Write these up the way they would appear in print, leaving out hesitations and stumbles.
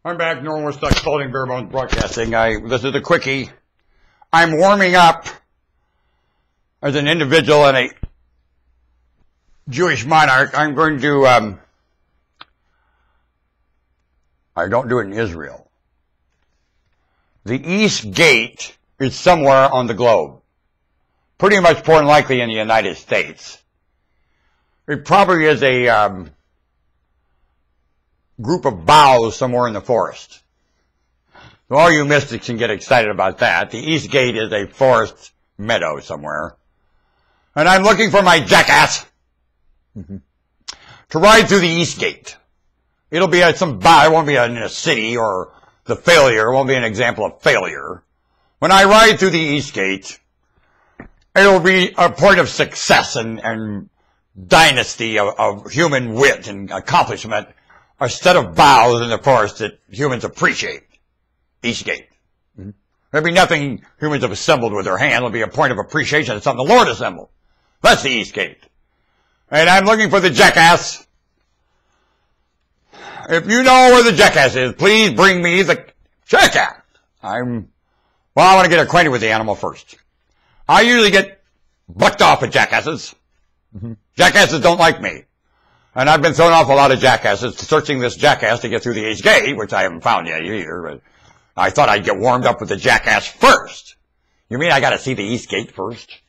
I'm back, Normal Stuck, Spalding Bare Bones Broadcasting. This is a quickie. I'm warming up as an individual and a Jewish monarch. I'm going to, I don't do it in Israel. The East Gate is somewhere on the globe. Pretty much more than likely in the United States. It probably is a group of boughs somewhere in the forest. So all you mystics can get excited about that. The East Gate is a forest meadow somewhere. And I'm looking for my jackass to ride through the East Gate. It'll be at some bough. It won't be in a city or the failure. It won't be an example of failure. When I ride through the East Gate, it'll be a point of success and dynasty of human wit and accomplishment. A set of boughs in the forest that humans appreciate. East Gate. There'll be nothing humans have assembled with their hand. It'll be a point of appreciation. It's something the Lord assembled. That's the East Gate. And I'm looking for the jackass. If you know where the jackass is, please bring me the jackass. I want to get acquainted with the animal first. I usually get bucked off at jackasses. Jackasses don't like me. And I've been thrown off a lot of jackasses, searching this jackass to get through the East Gate, which I haven't found yet either, but I thought I'd get warmed up with the jackass first. You mean I gotta see the East Gate first?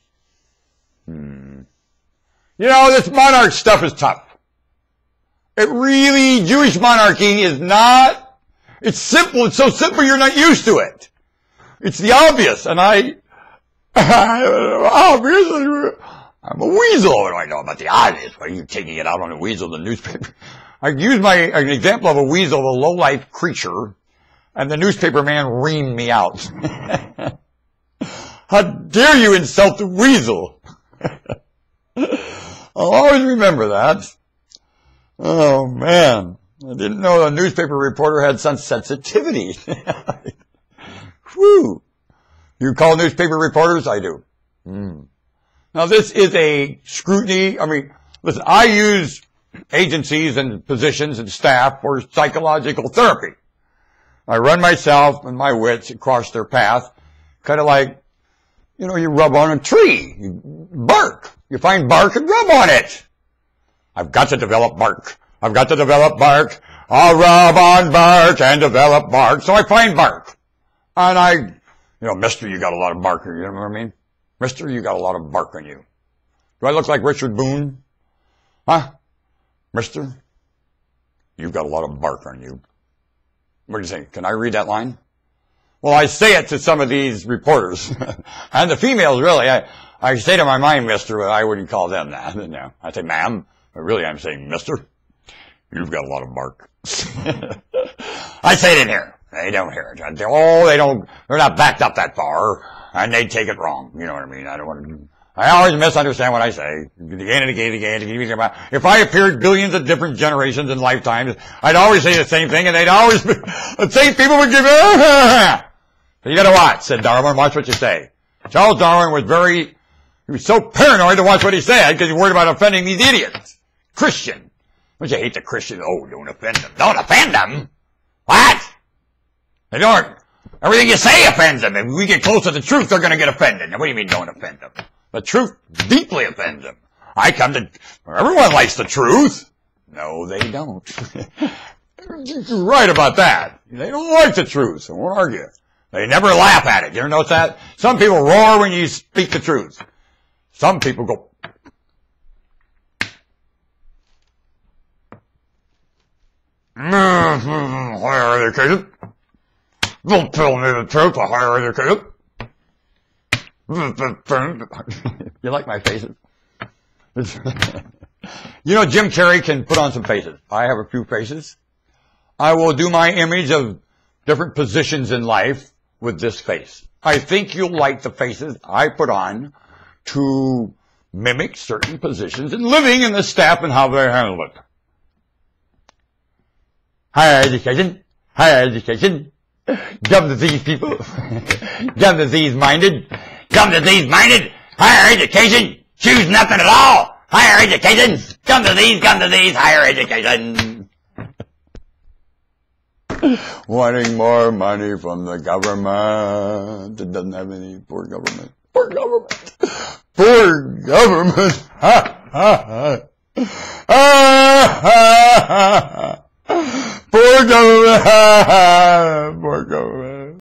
You know, this monarch stuff is tough. It really, Jewish monarchy is not, it's simple, it's so simple you're not used to it. It's the obvious, and obviously, I'm a weasel. What do I know about the obvious? Why are you taking it out on a weasel in the newspaper? I used an example of a weasel, a low-life creature, and the newspaper man reamed me out. How dare you insult the weasel? I'll always remember that. Oh, man. I didn't know a newspaper reporter had some sensitivity. Whew. You call newspaper reporters? I do. Now, this is a scrutiny. I mean, listen, I use agencies and positions and staff for psychological therapy. I run myself and my wits across their path, kind of like, you know, you rub on a tree, you bark. You find bark and rub on it. I've got to develop bark. I've got to develop bark. I'll rub on bark and develop bark. So I find bark. And mister, you got a lot of bark. You know what I mean? Mister, you got a lot of bark on you. Do I look like Richard Boone? Huh? Mister, you've got a lot of bark on you. What do you think? Can I read that line? Well, I say it to some of these reporters. And the females, really. I say to my mind, mister, but I wouldn't call them that. No. I say, ma'am. But really, I'm saying, mister, you've got a lot of bark. I say it in here. They don't hear it. They're not backed up that far. And they take it wrong. You know what I mean? I always misunderstand what I say. Again and again. If I appeared billions of different generations and lifetimes, I'd always say the same thing, and the same people would give it. So you gotta watch, said Darwin. Watch what you say. Charles Darwin he was so paranoid to watch what he said, because he worried about offending these idiots. Christian. Don't you hate the Christians? Oh, don't offend them. Don't offend them? What? They don't. Everything you say offends them. If we get close to the truth, they're going to get offended. Now, what do you mean don't offend them? The truth deeply offends them. Everyone likes the truth. No, they don't. You're right about that. They don't like the truth. I won't argue. They never laugh at it. You ever notice that? Some people roar when you speak the truth. Some people go. Higher educated. Don't tell me the truth, a higher educated. You like my faces? You know, Jim Carrey can put on some faces. I have a few faces. I will do my image of different positions in life with this face. I think you'll like the faces I put on to mimic certain positions in living in the staff and how they handle it. Higher education. Higher education. Dumb disease people. Dumb disease minded. Dumb disease minded. Higher education. Choose nothing at all. Higher education. Dumb disease, higher education. wanting more money from the government. It doesn't have any. Poor government. Poor government. Poor government. Ha, ha, ha. Ah, ha, ha, ha. Poor government. Ha, ha. Poor government.